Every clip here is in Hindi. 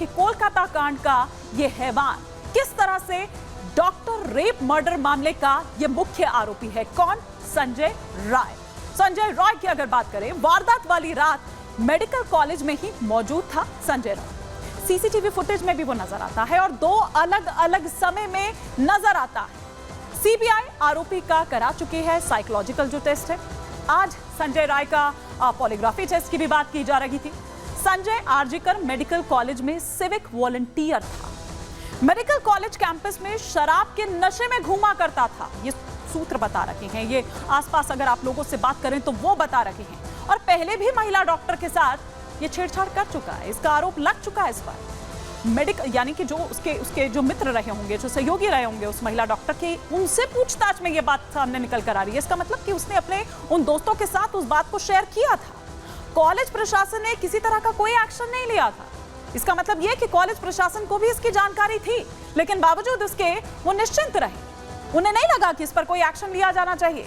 कि कोलकाता कांड का ये हैवान किस तरह से डॉक्टर रेप मर्डर मामले का ये मुख्य आरोपी है। कौन? संजय राय। संजय राय की अगर बात करें, वारदात वाली रात मेडिकल कॉलेज में ही मौजूद था संजय राय। सीसीटीवी फुटेज में भी वो नजर आता है और दो अलग अलग समय में नजर आता है। सीबीआई आरोपी का करा चुकी है साइकोलॉजिकल जो टेस्ट है। आज संजय राय का पॉलीग्राफी टेस्ट की भी बात की जा रही थी। संजय आरजीकर मेडिकल कॉलेज में सिविक वॉलंटियर था। मेडिकल कॉलेज कैंपस में शराब के नशे में घूमा करता था, ये सूत्र बता रखे हैं। ये आसपास अगर आप लोगों से बात करें तो वो बता रहे हैं। और पहले भी महिला डॉक्टर के साथ ये छेड़छाड़ कर चुका है, इसका आरोप लग चुका है इस पर। मेडिकल यानी कि जो उसके जो मित्र रहे होंगे, जो सहयोगी रहे होंगे उस महिला डॉक्टर के, उनसे पूछताछ में ये बात सामने निकल कर आ रही है। इसका मतलब कि उसने अपने उन दोस्तों के साथ उस बात को शेयर किया था। कॉलेज प्रशासन ने किसी तरह का कोई एक्शन नहीं लिया था। इसका मतलब यह कि कॉलेज प्रशासन को भी इसकी जानकारी थी, लेकिन बावजूद उसके वो निश्चिंत रहे। उन्हें नहीं लगा कि इस पर कोई एक्शन लिया जाना चाहिए।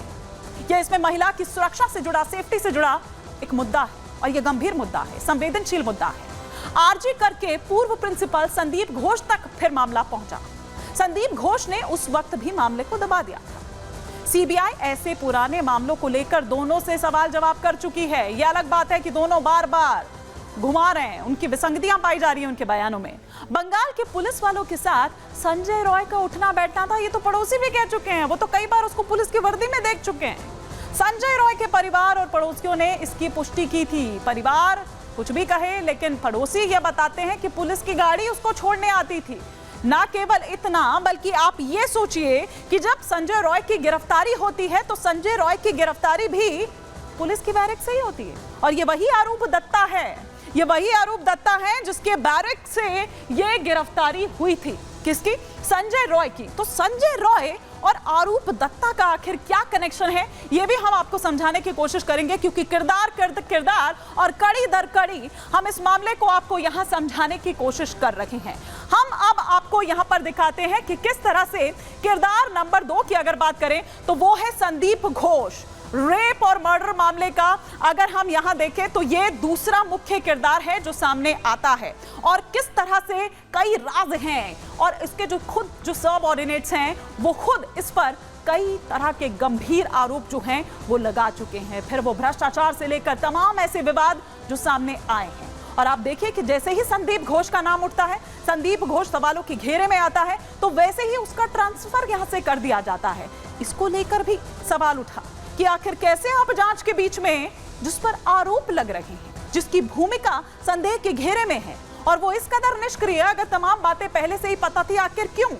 यह इसमें महिला की सुरक्षा से जुड़ा, सेफ्टी से जुड़ा एक मुद्दा है और यह गंभीर मुद्दा है, संवेदनशील मुद्दा है। आरजी करके पूर्व प्रिंसिपल संदीप घोष तक फिर मामला पहुंचा। संदीप घोष ने उस वक्त भी मामले को दबा दिया था। सीबीआई ऐसे पुराने मामलों को लेकर दोनों से सवाल जवाब कर चुकी है। यह अलग बात है कि दोनों बार बार घुमा रहे हैं, उनकी विसंगतियां पाई जा रही हैं उनके बयानों में। बंगाल के पुलिस वालों के साथ संजय रॉय का उठना बैठना था, ये तो पड़ोसी भी कह चुके हैं। वो तो कई बार उसको पुलिस की वर्दी में देख चुके हैं। संजय रॉय के परिवार और पड़ोसियों ने इसकी पुष्टि की थी। परिवार कुछ भी कहे, लेकिन पड़ोसी ये बताते हैं कि पुलिस की गाड़ी उसको छोड़ने आती थी। ना केवल इतना, बल्कि आप ये सोचिए कि जब संजय रॉय की गिरफ्तारी होती है तो संजय रॉय की गिरफ्तारी भी पुलिस की बैरक से ही होती है। और ये वही आरोप दत्ता है, ये वही आरोप दत्ता है जिसके बैरक से ये गिरफ्तारी हुई थी। किसकी? संजय रॉय की। तो संजय रॉय और आरोप दत्ता का आखिर क्या कनेक्शन है, ये भी हम आपको समझाने की कोशिश करेंगे, क्योंकि किरदार और कड़ी दर कड़ी हम इस मामले को आपको यहां समझाने की कोशिश कर रहे हैं। हम अब आपको यहां पर दिखाते हैं कि किस तरह से किरदार नंबर 2 की अगर बात करें तो वो है संदीप घोष। रेप और मर्डर मामले का अगर हम यहां देखें तो यह दूसरा मुख्य किरदार है जो सामने आता है। और किस तरह से कई राज हैं और इसके जो सबऑर्डिनेट्स हैं वो खुद इस पर कई तरह के गंभीर आरोप जो हैं वो लगा चुके हैं। फिर वो भ्रष्टाचार से लेकर तमाम ऐसे विवाद जो सामने आए हैं। और आप देखिए कि जैसे ही संदीप घोष का नाम उठता है, संदीप घोष सवालों के घेरे में आता है, तो वैसे ही उसका ट्रांसफर यहां से कर दिया जाता है। इसको लेकर भी सवाल उठा कि आखिर कैसे आप जांच के बीच में जिस पर आरोप लग रहे हैं, जिसकी भूमिका संदेह के घेरे में है, और वो इस कदर निष्क्रिय, अगर तमाम बातें पहले से ही पता थी, आखिर क्यों?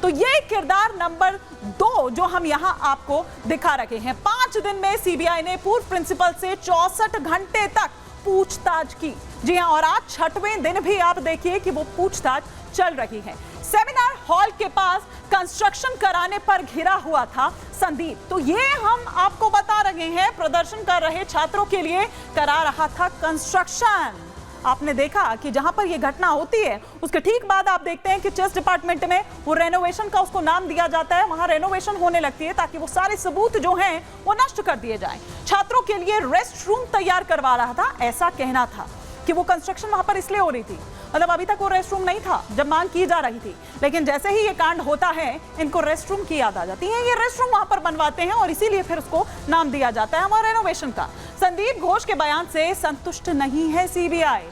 तो ये किरदार नंबर 2 जो हम यहां आपको दिखा रखे हैं। 5 दिन में सीबीआई ने पूर्व प्रिंसिपल से 64 घंटे तक पूछताछ की। जी हां, और आज 6वें दिन भी आप देखिए कि वो पूछताछ चल रही है। सेमिनार हॉल के पास कंस्ट्रक्शन कराने पर घिरा हुआ था संदीप। तो ये हम आपको बता रहे हैं, प्रदर्शन कर रहे छात्रों के लिए करा रहा था कंस्ट्रक्शन। आपने देखा कि जहां पर यह घटना होती है उसके ठीक बाद आप देखते हैं कि चेस डिपार्टमेंट में वो रेनोवेशन का उसको नाम दिया जाता है, वहां रेनोवेशन होने लगती है ताकि वो सारे सबूत जो हैं वो नष्ट कर दिए जाएं। छात्रों के लिए रेस्ट रूम तैयार करवा रहा था, ऐसा कहना था कि वो कंस्ट्रक्शन वहां पर इसलिए हो रही थी, मतलब अभी तक वो रेस्ट रूम नहीं था जब मांग की जा रही थी, लेकिन जैसे ही ये कांड होता है इनको रेस्ट रूम की याद आ जाती है। ये रेस्ट रूम वहां पर बनवाते हैं और इसीलिए फिर उसको नाम दिया जाता है हमारे रेनोवेशन का। संदीप घोष के बयान से संतुष्ट नहीं है सीबीआई।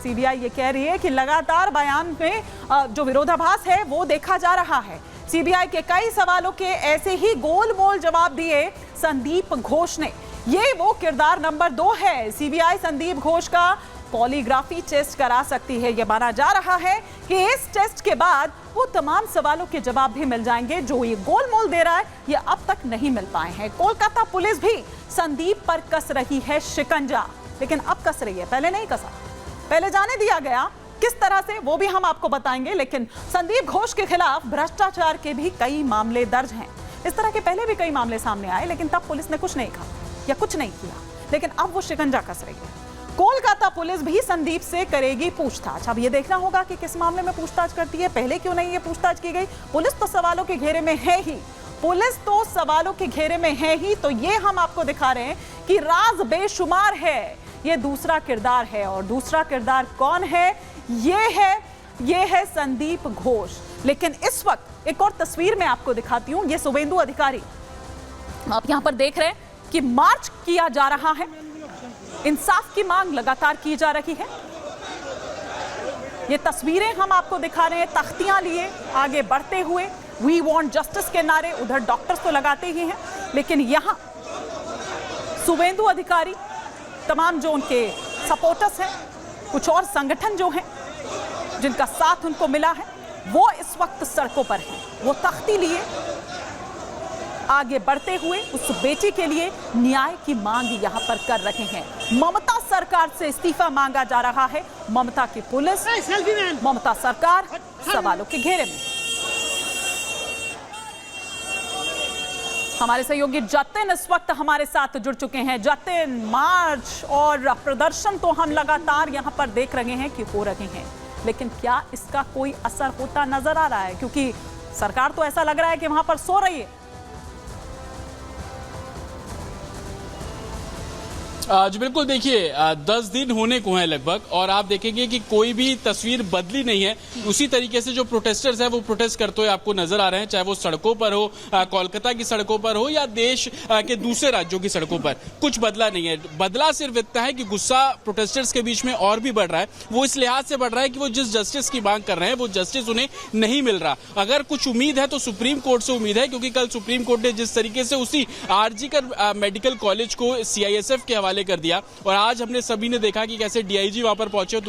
सीबीआई ये कह रही है कि लगातार बयान में जो विरोधाभास है वो देखा जा रहा है। सीबीआई के कई सवालों के ऐसे ही गोलमोल जवाब दिए संदीप घोष ने। ये वो किरदार नंबर 2 है। सीबीआई संदीप घोष का पॉलीग्राफी टेस्ट करा सकती है। यह माना जा रहा है कि इस टेस्ट के बाद वो तमाम सवालों के जवाब भी मिल जाएंगे जो ये गोलमोल दे रहा है, ये अब तक नहीं मिल पाए हैं। कोलकाता पुलिस भी संदीप पर कस रही है शिकंजा, लेकिन अब कस रही है, पहले नहीं कसा, पहले जाने दिया गया। किस तरह से वो भी हम आपको बताएंगे। लेकिन संदीप घोष के खिलाफ भ्रष्टाचार के भी कई मामले दर्ज हैं। इस तरह के पहले भी कई मामले सामने आए, लेकिन तब पुलिस ने कुछ नहीं कहा या कुछ नहीं किया, लेकिन अब वो शिकंजा कस रही है। कोलकाता पुलिस भी संदीप से करेगी पूछताछ। अब ये देखना होगा कि किस मामले में पूछताछ करती है, पहले क्यों नहीं ये पूछताछ की गई। पुलिस तो सवालों के घेरे में है ही, पुलिस तो सवालों के घेरे में है ही। तो ये हम आपको दिखा रहे हैं कि राज बेशुमार है, ये दूसरा किरदार है। और दूसरा किरदार कौन है ये है संदीप घोष। लेकिन इस वक्त एक और तस्वीर मैं आपको दिखाती हूं। ये शुभेंदु अधिकारी, आप यहां पर देख रहे हैं कि मार्च किया जा रहा है, इंसाफ की मांग लगातार की जा रही है। ये तस्वीरें हम आपको दिखा रहे हैं, तख्तियां लिए आगे बढ़ते हुए वी वांट जस्टिस के नारे। उधर डॉक्टर्स तो लगाते ही हैं, लेकिन यहां शुभेंदु अधिकारी, तमाम जो उनके सपोर्टर्स हैं, कुछ और संगठन जो हैं जिनका साथ उनको मिला है, वो इस वक्त सड़कों पर हैं। वो तख्ती लिए आगे बढ़ते हुए उस बेटी के लिए न्याय की मांग यहां पर कर रहे हैं। ममता सरकार से इस्तीफा मांगा जा रहा है। ममता की पुलिस, ममता सरकार सवालों के घेरे में। हमारे सहयोगी जतिन इस वक्त हमारे साथ जुड़ चुके हैं। जतिन, मार्च और प्रदर्शन तो हम लगातार यहां पर देख रहे हैं कि हो रहे हैं, लेकिन क्या इसका कोई असर होता नजर आ रहा है? क्योंकि सरकार तो ऐसा लग रहा है कि वहां पर सो रही है। जी बिल्कुल, देखिए 10 दिन होने को हैं लगभग, और आप देखेंगे कि कोई भी तस्वीर बदली नहीं है। उसी तरीके से जो प्रोटेस्टर्स हैं वो प्रोटेस्ट करते हुए आपको नजर आ रहे हैं, चाहे वो सड़कों पर हो, कोलकाता की सड़कों पर हो या देश के दूसरे राज्यों की सड़कों पर। कुछ बदला नहीं है। बदला सिर्फ इतना है कि गुस्सा प्रोटेस्टर्स के बीच में और भी बढ़ रहा है। वो इस लिहाज से बढ़ रहा है कि वो जिस जस्टिस की मांग कर रहे हैं वो जस्टिस उन्हें नहीं मिल रहा। अगर कुछ उम्मीद है तो सुप्रीम कोर्ट से उम्मीद है, क्योंकि कल सुप्रीम कोर्ट ने जिस तरीके से उसी आरजीकर मेडिकल कॉलेज को सीआईएसएफ के हवाले कर दिया, और आज हमने सभी ने देखा कि कैसे डीआईजी वहां पर पहुंचे,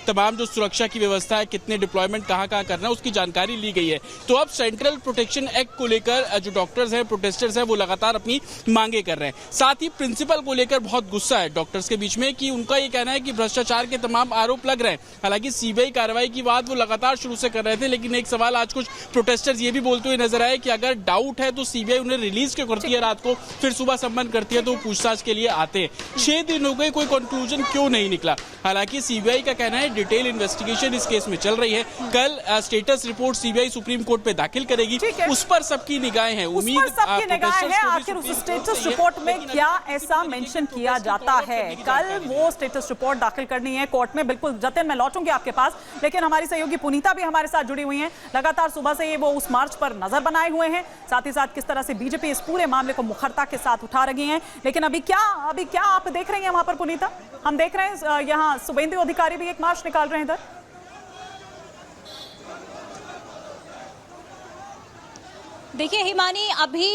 तमाम जो सुरक्षा की व्यवस्था है, कितने डिप्लॉयमेंट कहां करना है, उसकी जानकारी ली गई है। तो अब सेंट्रल प्रोटेक्शन एक्ट को लेकर जो डॉक्टर्स हैं, प्रोटेस्टर्स हैं, वो लगातार अपनी मांगे कर रहे हैं। साथ ही प्रिंसिपल को लेकर बहुत गुस्सा है डॉक्टर्स के बीच में, कि उनका ये कहना है कि भ्रष्टाचार के तमाम आरोप लग रहे हैं। हालांकि सीबीआई कार्रवाई की बात वो लगातार शुरू से कर रहे थे, लेकिन एक सवाल आज कुछ प्रोटेस्टर्स ये भी बोलते हुए नजर आए कि अगर डाउट है तो सीबीआई उन्हें रिलीज क्यों करती है रात को, फिर सुबह सम्मन करती है तो पूछताछ के लिए आते हैं। 6 दिन हो गए, कोई कंक्लूजन क्यों नहीं निकला। हालांकि सीबीआई का कहना है डिटेल इन्वेस्टिगेशन इस केस में चल रही है। कल status report CBI supreme court पे दाखिल करेगी, उस पर सबकी निगाहें हैं। उम्मीद सबकी निगाहें हैं, आखिर उस स्टेटस रिपोर्ट में क्या ऐसा मेंशन किया जाता है। कल वो स्टेटस रिपोर्ट दाखिल करनी है कोर्ट में। बिल्कुल जतिन, मैं लौटूंगी आपके पास, लेकिन हमारी सहयोगी पुनीता भी हमारे साथ जुड़ी हुई हैं। लगातार सुबह से ये वो उस मार्च पर नजर बनाए हुए हैं, साथ ही साथ किस तरह से बीजेपी इस पूरे मामले को मुखरता के साथ उठा रही है। लेकिन अभी क्या आप देख रही हैं वहां पर पुनीता? हम देख रहे हैं यहाँ शुभेंदु अधिकारी भी एक मार्च निकाल रहे हैं इधर। देखिए हिमानी, अभी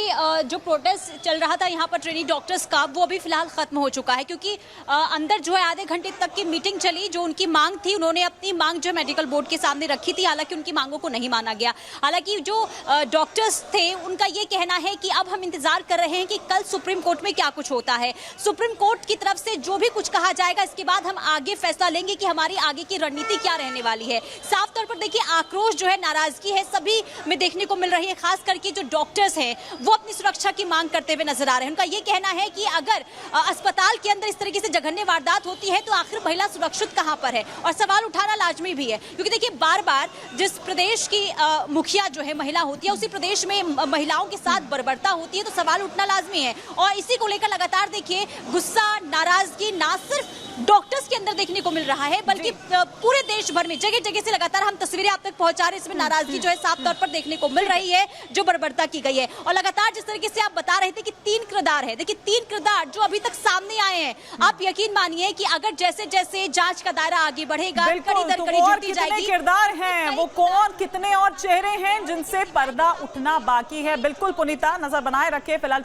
जो प्रोटेस्ट चल रहा था यहाँ पर ट्रेनी डॉक्टर्स का, वो अभी फिलहाल खत्म हो चुका है, क्योंकि अंदर जो है आधे घंटे तक की मीटिंग चली। जो उनकी मांग थी, उन्होंने अपनी मांग जो है मेडिकल बोर्ड के सामने रखी थी। हालांकि उनकी मांगों को नहीं माना गया। हालांकि जो डॉक्टर्स थे उनका ये कहना है कि अब हम इंतजार कर रहे हैं कि कल सुप्रीम कोर्ट में क्या कुछ होता है। सुप्रीम कोर्ट की तरफ से जो भी कुछ कहा जाएगा, इसके बाद हम आगे फैसला लेंगे कि हमारी आगे की रणनीति क्या रहने वाली है। साफ तौर पर देखिए, आक्रोश जो है, नाराजगी है, सभी में देखने को मिल रही है। खास करके जो डॉक्टर्स हैं वो अपनी सुरक्षा की मांग करते हुए नजर आ रहे हैं। उनका ये कहना है कि अगर अस्पताल के अंदर इस तरीके से जघन्य वारदात होती है तो आखिर महिला सुरक्षित कहां पर है, और सवाल उठाना लाजमी भी है। क्योंकि देखिए, बार बार जिस प्रदेश की मुखिया जो है महिला होती है, उसी प्रदेश में महिलाओं के साथ बर्बरता होती है, तो सवाल उठना लाजमी है। और इसी को लेकर लगातार देखिए गुस्सा, नाराजगी ना सिर्फ डॉक्टर्स के अंदर देखने को मिल रहा है, बल्कि पूरे देश भर में जगह जगह से लगातार हम तस्वीरें आप तक पहुंचा रहे हैं। इसमें नाराजगी जो है साफ तौर पर देखने को मिल रही है, जो बर्बरता की गई है। और लगातार जिस तरीके से आप बता रहे थे कि 3 किरदार है, देखिए 3 किरदार जो अभी तक सामने आए हैं, आप यकीन मानिए कि अगर जैसे जैसे जांच का दायरा आगे बढ़ेगा, कड़ी दर कड़ी जुड़ती जाएगी। किरदार हैं वो कौन, कितने और चेहरे हैं जिनसे पर्दा उठना बाकी है। बिल्कुल पुनीता, नजर बनाए रखे। फिलहाल